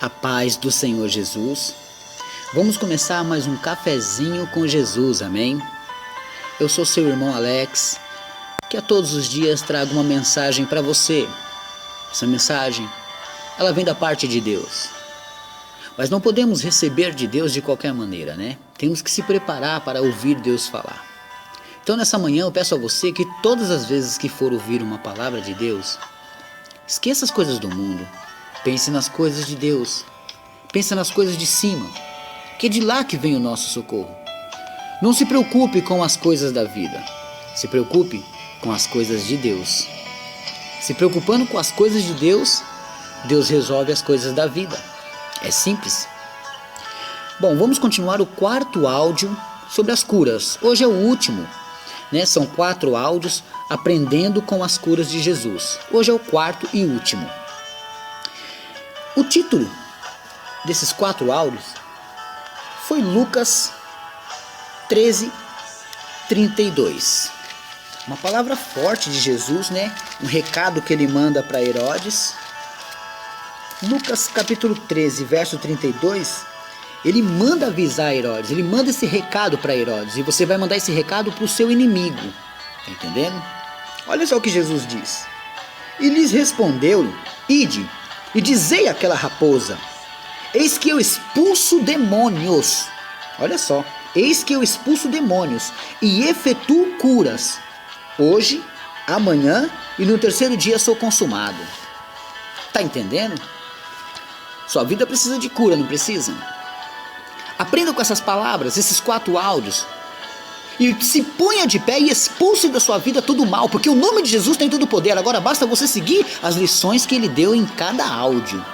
A paz do Senhor Jesus. Vamos começar mais um cafezinho com Jesus, amém? Eu sou seu irmão Alex, que a todos os dias trago uma mensagem para você. Essa mensagem, ela vem da parte de Deus. Mas não podemos receber de Deus de qualquer maneira, né? Temos que se preparar para ouvir Deus falar. Então nessa manhã eu peço a você que todas as vezes que for ouvir uma palavra de Deus, esqueça as coisas do mundo. Pense nas coisas de Deus. Pense nas coisas de cima, que é de lá que vem o nosso socorro. Não se preocupe com as coisas da vida. Se preocupe com as coisas de Deus. Se preocupando com as coisas de Deus, Deus resolve as coisas da vida. É simples. Bom, vamos continuar o quarto áudio sobre as curas. Hoje é o último, né? São 4 áudios aprendendo com as curas de Jesus. Hoje é o quarto e último. O título desses 4 áudios foi Lucas 13:32. Uma palavra forte de Jesus, né? Um recado que ele manda para Herodes. Lucas capítulo 13, verso 32, ele manda avisar Herodes, ele manda esse recado para Herodes, e você vai mandar esse recado para o seu inimigo, tá entendendo? Olha só o que Jesus diz. E lhes respondeu: ide, e dizei àquela raposa: eis que eu expulso demônios. Olha só, eis que eu expulso demônios e efetuo curas. Hoje, amanhã e no terceiro dia sou consumado. Tá entendendo? Sua vida precisa de cura, não precisa? Aprenda com essas palavras, esses 4 áudios. E se ponha de pé e expulse da sua vida todo o mal, porque o nome de Jesus tem todo o poder. Agora basta você seguir as lições que ele deu em cada áudio.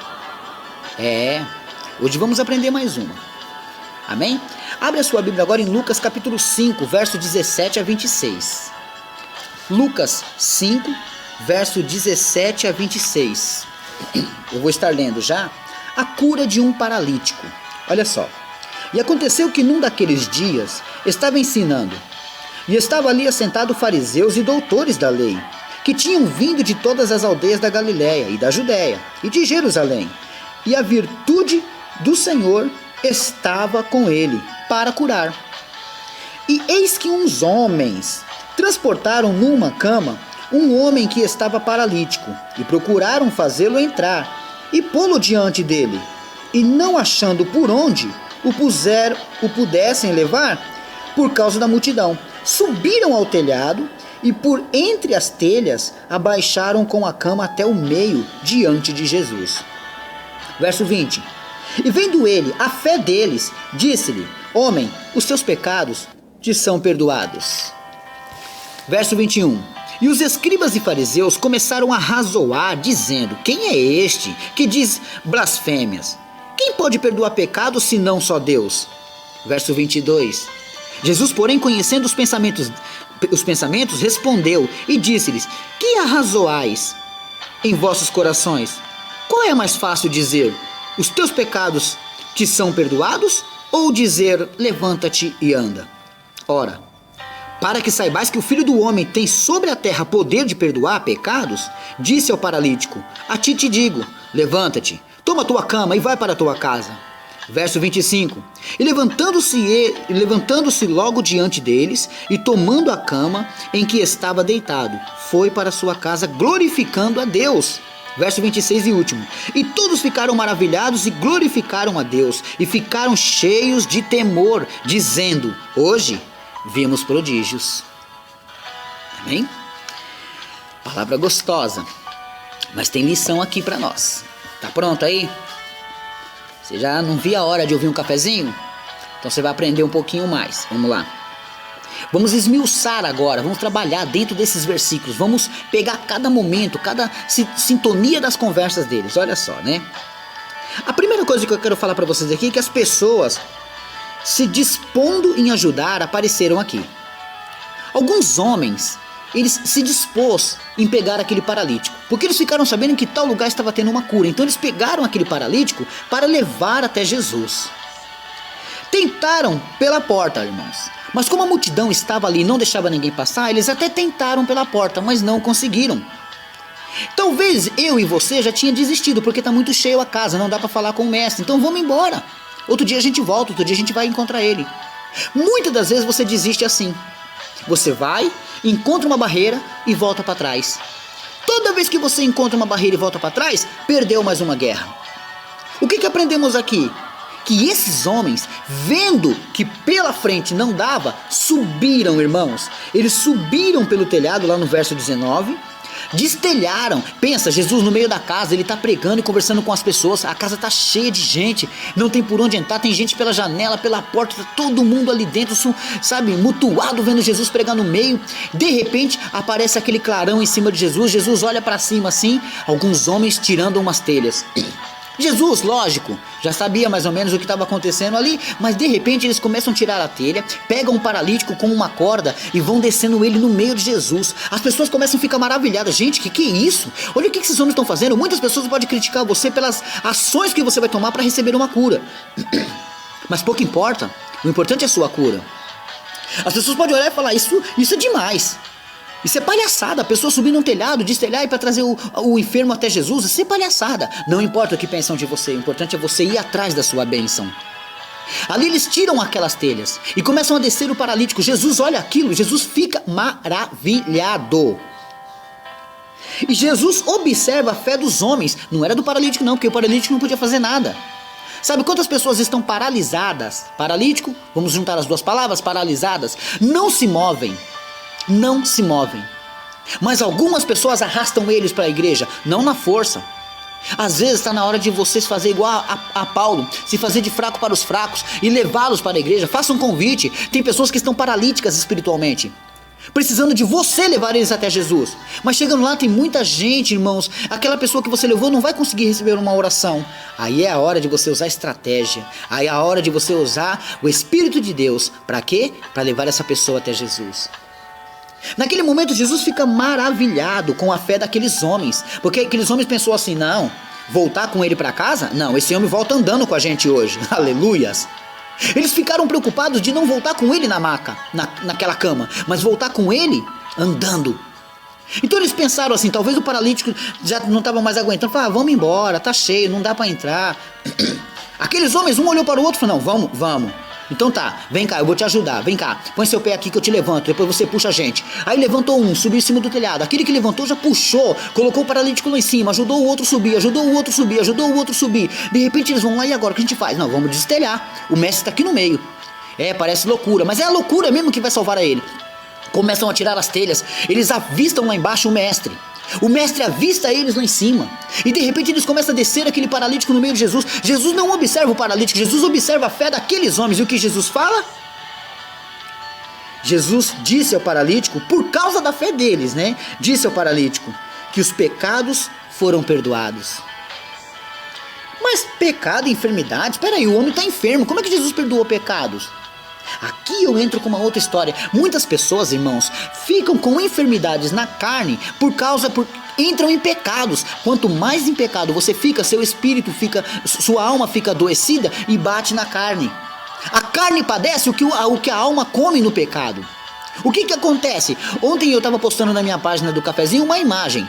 Hoje vamos aprender mais uma. Amém? Abre a sua Bíblia agora em Lucas capítulo 5, verso 17 a 26. Lucas 5, verso 17 a 26. Eu vou estar lendo já. A cura de um paralítico. Olha só. E aconteceu que num daqueles dias estava ensinando, e estava ali assentado fariseus e doutores da lei, que tinham vindo de todas as aldeias da Galiléia e da Judéia e de Jerusalém, e a virtude do Senhor estava com ele para curar. E eis que uns homens transportaram numa cama um homem que estava paralítico, e procuraram fazê-lo entrar e pô-lo diante dele, e não achando por onde o pudessem levar, por causa da multidão, subiram ao telhado e por entre as telhas abaixaram com a cama até o meio diante de Jesus. Verso 20. E vendo ele a fé deles, disse-lhe: homem, os teus pecados te são perdoados. Verso 21. E os escribas e fariseus começaram a razoar, dizendo: quem é este que diz blasfêmias? Quem pode perdoar pecados senão só Deus? Verso 22. Jesus, porém, conhecendo os pensamentos, respondeu e disse-lhes: que arrazoais em vossos corações? Qual é mais fácil dizer: os teus pecados te são perdoados? Ou dizer: levanta-te e anda? Ora, para que saibais que o Filho do Homem tem sobre a terra poder de perdoar pecados, disse ao paralítico: a ti te digo, levanta-te, toma a tua cama e vai para a tua casa. Verso 25. E levantando-se logo diante deles, e tomando a cama em que estava deitado, foi para sua casa glorificando a Deus. Verso 26 e último. E todos ficaram maravilhados e glorificaram a Deus, e ficaram cheios de temor, dizendo: hoje vimos prodígios. Amém? Palavra gostosa, mas tem lição aqui para nós. Tá pronto aí? Você já não via a hora de ouvir um cafezinho? Então você vai aprender um pouquinho mais. Vamos lá. Vamos esmiuçar agora, vamos trabalhar dentro desses versículos. Vamos pegar cada momento, cada sintonia das conversas deles. Olha só, né? A primeira coisa que eu quero falar para vocês aqui é que as pessoas, se dispondo em ajudar, apareceram aqui. Alguns homens, eles se dispôs em pegar aquele paralítico, porque eles ficaram sabendo que tal lugar estava tendo uma cura. Então eles pegaram aquele paralítico para levar até Jesus. Tentaram pela porta, irmãos, mas como a multidão estava ali e não deixava ninguém passar, eles até tentaram pela porta, mas não conseguiram. Talvez eu e você já tinha desistido, porque está muito cheio a casa, não dá para falar com o mestre, então vamos embora. Outro dia a gente volta, outro dia a gente vai encontrar ele. Muitas das vezes você desiste assim. Você vai, encontra uma barreira e volta para trás. Toda vez que você encontra uma barreira e volta para trás, perdeu mais uma guerra. O que aprendemos aqui? Que esses homens, vendo que pela frente não dava, subiram, irmãos. Eles subiram pelo telhado, lá no verso 19, destelharam. Pensa, Jesus no meio da casa, ele está pregando e conversando com as pessoas. A casa está cheia de gente, não tem por onde entrar, tem gente pela janela, pela porta, tá todo mundo ali dentro, sabe, mutuado, vendo Jesus pregar no meio. De repente, aparece aquele clarão em cima de Jesus. Jesus olha para cima assim, alguns homens tirando umas telhas. Jesus, lógico, já sabia mais ou menos o que estava acontecendo ali, mas de repente eles começam a tirar a telha, pegam um paralítico com uma corda e vão descendo ele no meio de Jesus. As pessoas começam a ficar maravilhadas. Gente, que é isso? Olha o que esses homens estão fazendo. Muitas pessoas podem criticar você pelas ações que você vai tomar para receber uma cura, mas pouco importa, o importante é a sua cura. As pessoas podem olhar e falar, isso é demais. Isso é palhaçada, a pessoa subir num telhado, destelhar e para trazer o enfermo até Jesus, isso é palhaçada. Não importa o que pensam de você, o importante é você ir atrás da sua bênção. Ali eles tiram aquelas telhas e começam a descer o paralítico. Jesus olha aquilo, Jesus fica maravilhado. E Jesus observa a fé dos homens. Não era do paralítico não, porque o paralítico não podia fazer nada. Sabe quantas pessoas estão paralisadas? Paralítico, vamos juntar as duas palavras, paralisadas, não se movem. Não se movem. Mas algumas pessoas arrastam eles para a igreja, não na força. Às vezes está na hora de vocês fazer igual a Paulo, se fazer de fraco para os fracos e levá-los para a igreja. Faça um convite. Tem pessoas que estão paralíticas espiritualmente, precisando de você levar eles até Jesus. Mas chegando lá tem muita gente, irmãos. Aquela pessoa que você levou não vai conseguir receber uma oração. Aí é a hora de você usar estratégia. Aí é a hora de você usar o Espírito de Deus. Para quê? Para levar essa pessoa até Jesus. Naquele momento Jesus fica maravilhado com a fé daqueles homens, porque aqueles homens pensou assim, não, voltar com ele para casa? Não, esse homem volta andando com a gente hoje, aleluias. Eles ficaram preocupados de não voltar com ele na maca, naquela cama, mas voltar com ele andando. Então eles pensaram assim, talvez o paralítico já não estava mais aguentando, falaram, vamos embora, tá cheio, não dá para entrar. Aqueles homens, um olhou para o outro e falou, não, vamos. Então tá, vem cá, eu vou te ajudar, vem cá, põe seu pé aqui que eu te levanto, depois você puxa a gente. Aí levantou um, subiu em cima do telhado, aquele que levantou já puxou, colocou o paralítico lá em cima, ajudou o outro a subir, ajudou o outro a subir, ajudou o outro a subir. De repente eles vão lá, e agora o que a gente faz? Não, vamos destelhar, o mestre está aqui no meio. Parece loucura, mas é a loucura mesmo que vai salvar a ele. Começam a tirar as telhas, eles avistam lá embaixo o mestre. O mestre avista eles lá em cima. E de repente eles começam a descer aquele paralítico no meio de Jesus. Jesus não observa o paralítico, Jesus observa a fé daqueles homens. E o que Jesus fala? Jesus disse ao paralítico, por causa da fé deles, né? Disse ao paralítico que os pecados foram perdoados. Mas pecado e enfermidade? Espera aí, o homem está enfermo, como é que Jesus perdoou pecados? Aqui eu entro com uma outra história. Muitas pessoas, irmãos, ficam com enfermidades na carne entram em pecados. Quanto mais em pecado você fica, seu espírito fica, sua alma fica adoecida e bate na carne. A carne padece o que a alma come no pecado. O que acontece? Ontem eu estava postando na minha página do cafezinho uma imagem.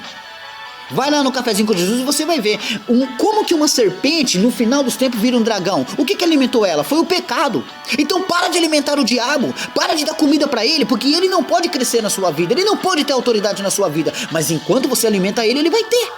Vai lá no Cafezinho com Jesus e você vai ver como que uma serpente no final dos tempos vira um dragão. O que alimentou ela? Foi o pecado. Então para de alimentar o diabo, para de dar comida para ele, porque ele não pode crescer na sua vida, ele não pode ter autoridade na sua vida, mas enquanto você alimenta ele, ele vai ter.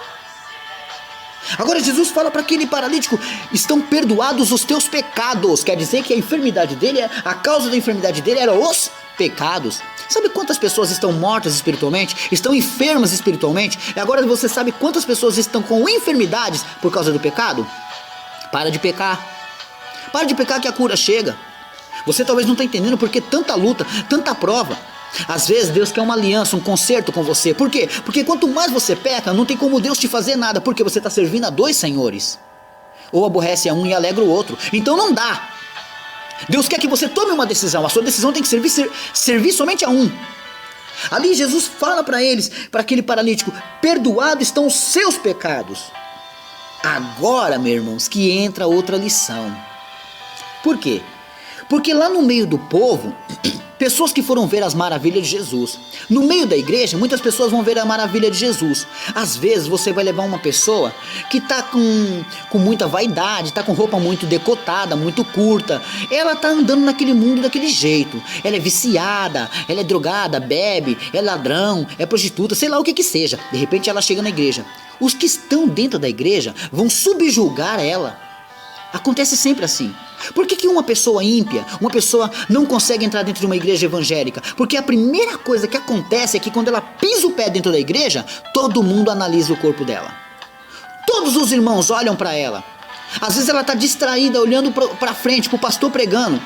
Agora Jesus fala para aquele paralítico, estão perdoados os teus pecados. Quer dizer que a enfermidade dele, a causa da enfermidade dele era os pecados. Sabe quantas pessoas estão mortas espiritualmente? Estão enfermas espiritualmente? E agora você sabe quantas pessoas estão com enfermidades por causa do pecado? Para de pecar. Para de pecar que a cura chega. Você talvez não está entendendo porque tanta luta, tanta prova. Às vezes Deus quer uma aliança, um concerto com você. Por quê? Porque quanto mais você peca, não tem como Deus te fazer nada, porque você está servindo a dois senhores. Ou aborrece a um e alegra o outro. Então não dá. Deus quer que você tome uma decisão. A sua decisão tem que servir somente a um. Ali Jesus fala para eles, para aquele paralítico, perdoados estão os seus pecados. Agora, meus irmãos, que entra outra lição. Por quê? Porque lá no meio do povo Pessoas que foram ver as maravilhas de Jesus. No meio da igreja, muitas pessoas vão ver a maravilha de Jesus. Às vezes você vai levar uma pessoa que está com muita vaidade, está com roupa muito decotada, muito curta. Ela está andando naquele mundo daquele jeito. Ela é viciada, ela é drogada, bebe, é ladrão, é prostituta, sei lá o que que seja. De repente ela chega na igreja. Os que estão dentro da igreja vão subjugar ela. Acontece sempre assim. Por que uma pessoa ímpia, uma pessoa não consegue entrar dentro de uma igreja evangélica? Porque a primeira coisa que acontece é que quando ela pisa o pé dentro da igreja, todo mundo analisa o corpo dela. Todos os irmãos olham para ela. Às vezes ela está distraída, olhando para frente, para o pastor pregando.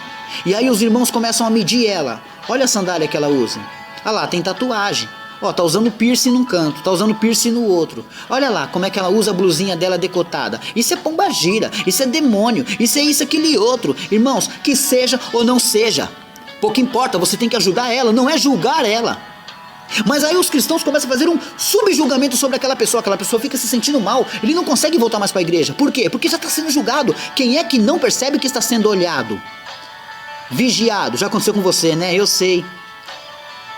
E aí os irmãos começam a medir ela. Olha a sandália que ela usa. Olha lá, tem tatuagem. Ó, tá usando piercing num canto, tá usando piercing no outro. Olha lá como é que ela usa a blusinha dela decotada. Isso é pombagira, isso é demônio, isso é isso, aquele e outro. Irmãos, que seja ou não seja, pouco importa, você tem que ajudar ela, não é julgar ela. Mas aí os cristãos começam a fazer um subjulgamento sobre aquela pessoa fica se sentindo mal, ele não consegue voltar mais para a igreja. Por quê? Porque já está sendo julgado. Quem é que não percebe que está sendo olhado? Vigiado, já aconteceu com você, né? Eu sei.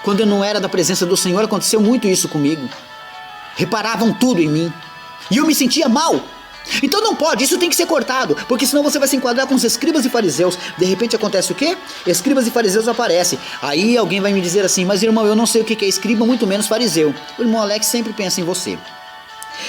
Quando eu não era da presença do Senhor, aconteceu muito isso comigo. Reparavam tudo em mim. E eu me sentia mal. Então não pode, isso tem que ser cortado. Porque senão você vai se enquadrar com os escribas e fariseus. De repente acontece o quê? Escribas e fariseus aparecem. Aí alguém vai me dizer assim, mas irmão, eu não sei o que é escriba, muito menos fariseu. O irmão Alex sempre pensa em você.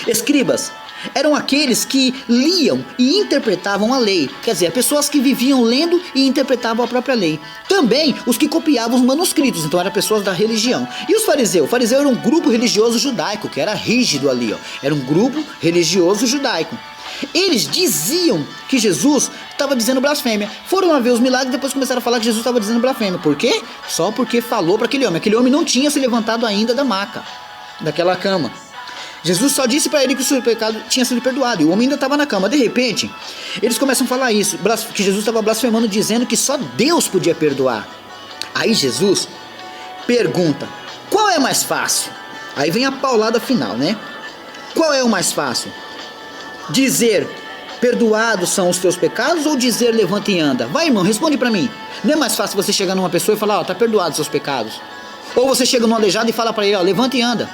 Escribas eram aqueles que liam e interpretavam a lei. Quer dizer, pessoas que viviam lendo e interpretavam a própria lei. Também os que copiavam os manuscritos, então eram pessoas da religião. E os fariseus? O fariseu era um grupo religioso judaico, que era rígido ali, ó. Era um grupo religioso judaico. Eles diziam que Jesus estava dizendo blasfêmia. Foram a ver os milagres e depois começaram a falar que Jesus estava dizendo blasfêmia. Por quê? Só porque falou para aquele homem. Aquele homem não tinha se levantado ainda da maca, daquela cama. Jesus só disse para ele que o seu pecado tinha sido perdoado. E o homem ainda estava na cama. De repente, eles começam a falar isso. Que Jesus estava blasfemando, dizendo que só Deus podia perdoar. Aí Jesus pergunta, qual é mais fácil? Aí vem a paulada final, né? Qual é o mais fácil? Dizer, perdoados são os teus pecados, ou dizer, levanta e anda? Vai, irmão, responde para mim. Não é mais fácil você chegar numa pessoa e falar, ó, tá perdoado os seus pecados? Ou você chega num aleijado e fala para ele, ó, levanta e anda?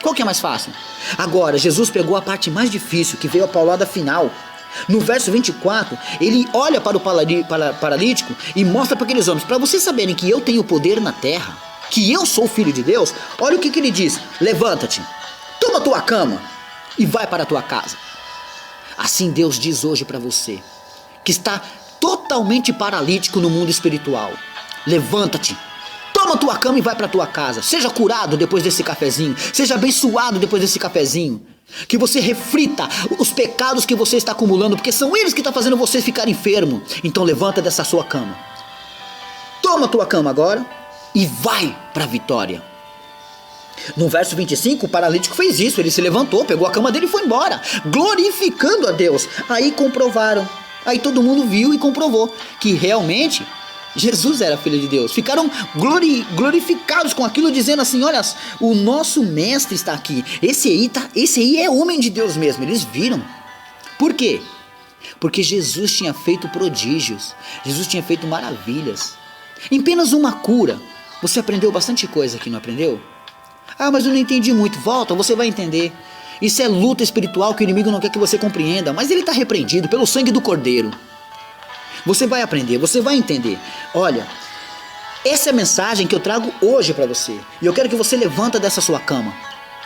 Qual que é mais fácil? Agora, Jesus pegou a parte mais difícil, que veio a paulada final. No verso 24, ele olha para o paralítico e mostra para aqueles homens, para vocês saberem que eu tenho poder na terra, que eu sou filho de Deus, olha o que ele diz, levanta-te, toma tua cama e vai para a tua casa. Assim Deus diz hoje para você, que está totalmente paralítico no mundo espiritual, levanta-te. Toma tua cama e vai para tua casa. Seja curado depois desse cafezinho. Seja abençoado depois desse cafezinho. Que você reflita os pecados que você está acumulando, porque são eles que estão fazendo você ficar enfermo. Então levanta dessa sua cama. Toma tua cama agora e vai para a vitória. No verso 25, o paralítico fez isso. Ele se levantou, pegou a cama dele e foi embora, glorificando a Deus. Aí comprovaram. Aí todo mundo viu e comprovou que realmente Jesus era filho de Deus. Ficaram glorificados com aquilo, dizendo assim, olha, o nosso mestre está aqui. Esse aí é homem de Deus mesmo. Eles viram. Por quê? Porque Jesus tinha feito prodígios. Jesus tinha feito maravilhas. Em apenas uma cura, você aprendeu bastante coisa aqui, não aprendeu? Ah, mas eu não entendi muito. Volta, você vai entender. Isso é luta espiritual que o inimigo não quer que você compreenda. Mas ele está repreendido pelo sangue do Cordeiro. Você vai aprender, você vai entender. Olha, essa é a mensagem que eu trago hoje para você. E eu quero que você levanta dessa sua cama.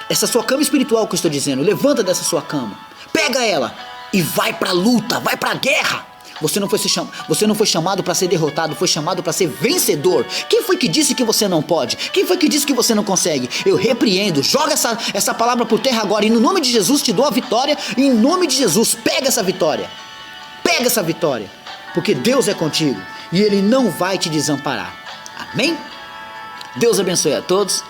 Essa sua cama espiritual que eu estou dizendo. Levanta dessa sua cama. Pega ela e vai para a luta, vai para a guerra. Você não foi chamado para ser derrotado, foi chamado para ser vencedor. Quem foi que disse que você não pode? Quem foi que disse que você não consegue? Eu repreendo, joga essa palavra por terra agora. E no nome de Jesus te dou a vitória. E em nome de Jesus, pega essa vitória. Pega essa vitória. Porque Deus é contigo e Ele não vai te desamparar. Amém? Deus abençoe a todos.